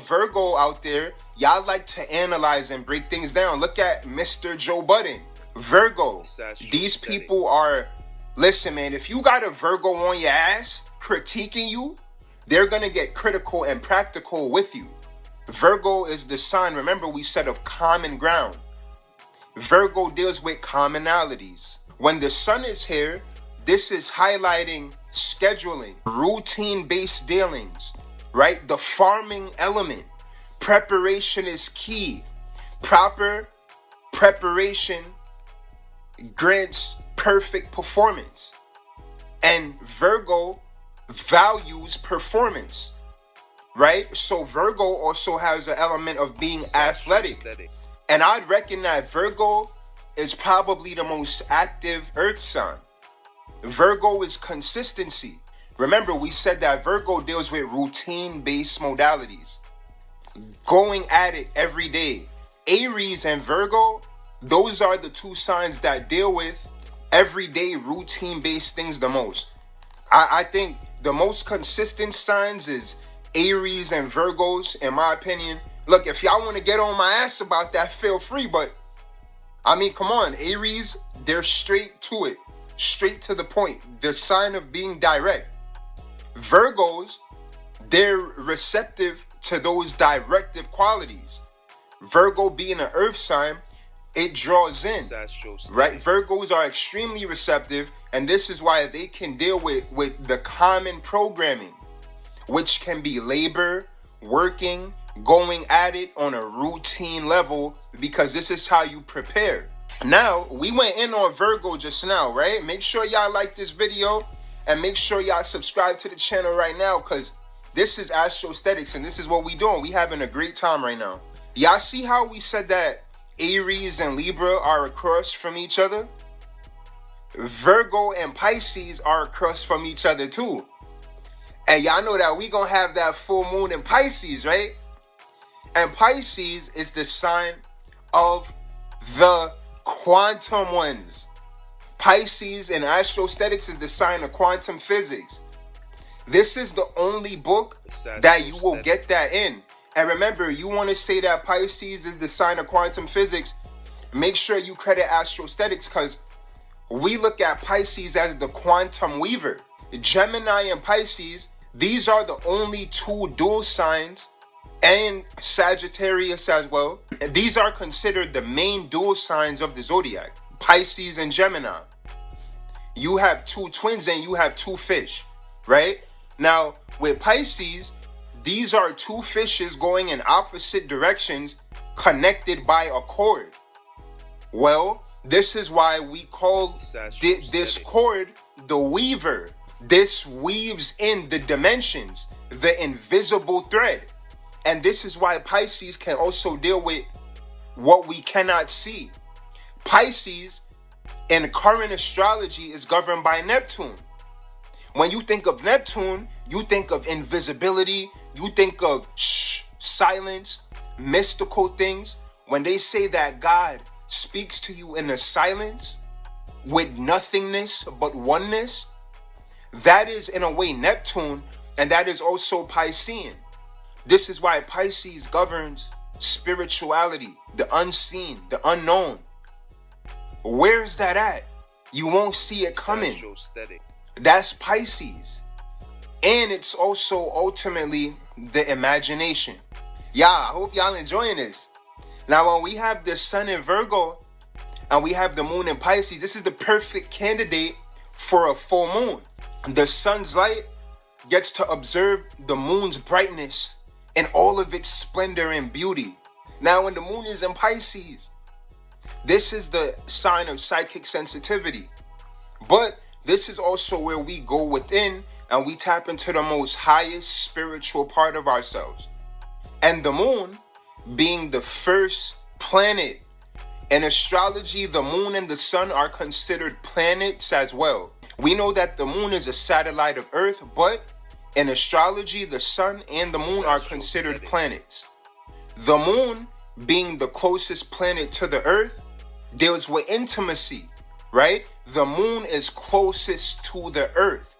Virgo out there, y'all like to analyze and break things down. Look at Mr. Joe Budden. Virgo. These people are, listen, man, if you got a Virgo on your ass critiquing you, they're going to get critical and practical with you. Virgo is the sign, remember we said, of common ground. Virgo deals with commonalities. When the sun is here, this is highlighting scheduling, routine-based dealings, right? The farming element. Preparation is key. Proper preparation grants perfect performance. And Virgo values performance, right? So Virgo also has an element of being athletic. And I'd reckon that Virgo is probably the most active earth sign. Virgo is consistency. Remember, we said that Virgo deals with routine-based modalities. Going at it every day. Aries and Virgo, those are the two signs that deal with everyday routine-based things the most. I think the most consistent signs is Aries and Virgos, in my opinion. Look, if y'all want to get on my ass about that, feel free. But, I mean, come on. Aries, they're straight to it. Straight to the point. The sign of being direct. Virgos, they're receptive to those directive qualities. Virgo being an earth sign, it draws in, right? Virgos are extremely receptive, and this is why they can deal with the common programming, which can be labor, working, going at it on a routine level, because this is how you prepare. Now, we went in on Virgo just now, right? Make sure y'all like this video, and make sure y'all subscribe to the channel right now, because this is Astrostetics, and this is what we doing. We having a great time right now. Y'all see how we said that Aries and Libra are across from each other? Virgo and Pisces are across from each other too. And y'all know that we gonna have that full moon in Pisces, right? And Pisces is the sign of the quantum ones. Pisces and Astrostetics is the sign of quantum physics. This is the only book that you will get that in. And remember, you want to say that Pisces is the sign of quantum physics, make sure you credit Astrostetics, because we look at Pisces as the quantum weaver. Gemini and Pisces, these are the only two dual signs, and Sagittarius as well. And these are considered the main dual signs of the zodiac. Pisces and Gemini. You have two twins and you have two fish, right? Now, with Pisces, these are two fishes going in opposite directions, connected by a cord. Well, this is why we call this cord the weaver. This weaves in the dimensions, the invisible thread. And this is why Pisces can also deal with what we cannot see. Pisces in current astrology is governed by Neptune. When you think of Neptune, you think of invisibility, you think of silence, mystical things. When they say that God speaks to you in a silence with nothingness but oneness, that is in a way Neptune, and that is also Piscean. This is why Pisces governs spirituality, the unseen, the unknown. Where's that at? You won't see it coming. That's Pisces. And it's also ultimately the imagination. Yeah, I hope y'all enjoying this. Now, when we have the sun in Virgo and we have the moon in Pisces, this is the perfect candidate for a full moon. The sun's light gets to observe the moon's brightness and all of its splendor and beauty. Now, when the moon is in Pisces, this is the sign of psychic sensitivity. But this is also where we go within and we tap into the most highest spiritual part of ourselves. And the moon being the first planet. In astrology, the moon and the sun are considered planets as well. We know that the moon is a satellite of Earth, but in astrology, the sun and the moon are considered planets. The moon, being the closest planet to the Earth, deals with intimacy, right? The moon is closest to the Earth.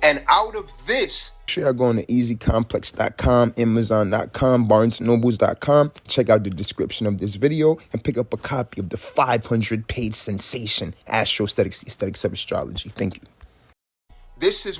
And out of this, make sure y'all go on to easycomplex.com, amazon.com, barnesandnobles.com. Check out the description of this video and pick up a copy of the 500-page sensation, Astrostetics, the Aesthetics of Astrology. Thank you. this is